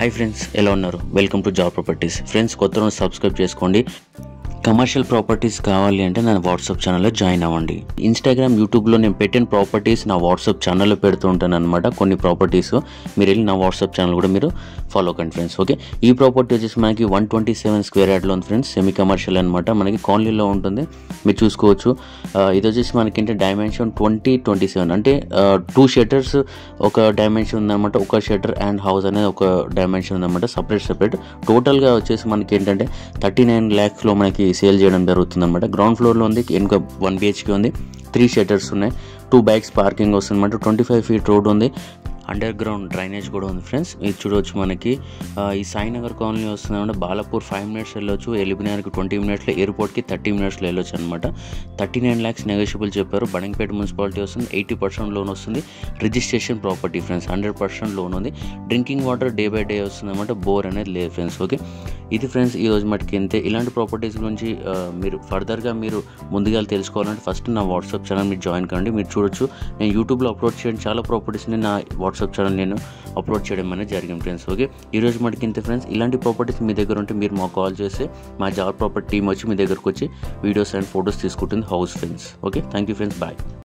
Hi friends, ఎలా ఉన్నారు? Welcome to job properties. Friends, కొత్త సబ్స్క్రైబ్ చేసుకోండి. కమర్షియల్ ప్రాపర్టీస్ కావాలి అంటే నా వాట్సాప్ ఛానల్లో జాయిన్ అవ్వండి. ఇన్స్టాగ్రామ్, యూట్యూబ్లో నేను పెట్టిన ప్రాపర్టీస్ నా వాట్సాప్ ఛానల్లో పెడుతూ ఉంటాను అనమాట. కొన్ని ప్రాపర్టీస్ మీరు వెళ్ళి నా వాట్సాప్ ఛానల్ కూడా మీరు ఫాలో కండి ఫ్రెండ్స్. ఓకే, ఈ ప్రాపర్టీ వచ్చేసి మనకి 127 స్క్వేర్ యార్డ్లో ఉంది ఫ్రెండ్స్. సెమీ కమర్షియల్ అనమాట, మనకి కాలనీలో ఉంటుంది. మీరు చూసుకోవచ్చు. ఇది వచ్చేసి మనకి ఏంటంటే డైమెన్షన్ 20-27 అంటే 2 షట్టర్స్ ఒక డైమెన్షన్ ఉందన్నమాట. ఒక షట్టర్ అండ్ హౌస్ అనేది ఒక డైమెన్షన్ ఉందన్నమాట, సపరేట్. టోటల్గా వచ్చేసి మనకి ఏంటంటే 39 lakhsలో మనకి సేల్ చేయడం జరుగుతుంది అనమాట. గ్రౌండ్ ఫ్లోర్లో ఉంది, ఇంకా 1 BHK ఉంది, 3 షట్టర్స్ ఉన్నాయి, 2 bikes పార్కింగ్ వస్తుంది అనమాట. 25 feet రోడ్ ఉంది, అండర్ గ్రౌండ్ డ్రైనేజ్ కూడా ఉంది ఫ్రెండ్స్. ఇది చూడవచ్చు. మనకి ఈ సాయినగర్ కాలనీ వస్తుందన్నమాట. బాలాపూర్ 5 minutes వెళ్ళొచ్చు, ఎలిబినార్కి 20 minutesలో, ఎయిర్పోర్ట్కి 30 minutesలో వెళ్ళొచ్చు అనమాట. 39 lakhs నెగోషియబుల్ చెప్పారు. బడంగపేట మున్సిపాలిటీ వస్తుంది, 80% లోన్ వస్తుంది. రిజిస్ట్రేషన్ ప్రాపర్టీ ఫ్రెండ్స్, 100% లోన్ ఉంది. Drinking water day by day వస్తుంది అనమాట. బోర్ అనేది లేదు ఫ్రెండ్స్. ఓకే, ఇది ఫ్రెండ్స్ ఈ రోజు మటుకి ఇంతే. ఇలాంటి ప్రాపర్టీస్ గురించి మీరు ఫర్దర్గా మీరు ముందుగా తెలుసుకోవాలంటే ఫస్ట్ నా వాట్సాప్ ఛానల్ మీరు జాయిన్ కండి. మీరు చూడొచ్చు, నేను యూట్యూబ్లో అప్లోడ్ చేయడం చాలా ప్రాపర్టీస్ని నా వాట్సాప్ ఛానల్ నేను అప్లోడ్ చేయడం అనేది జరిగింది ఫ్రెండ్స్. ఓకే, ఈ రోజు మటుకి ఇంతే ఫ్రెండ్స్. ఇలాంటి ప్రాపర్టీస్ మీ దగ్గర ఉంటే మీరు మాకు కాల్ చేస్తే మా జాబ్ ప్రాపర్టీ టీమ్ వచ్చి మీ దగ్గరకు వచ్చి వీడియోస్ అండ్ ఫొటోస్ తీసుకుంటుంది house friends. Okay, thank you friends, bye.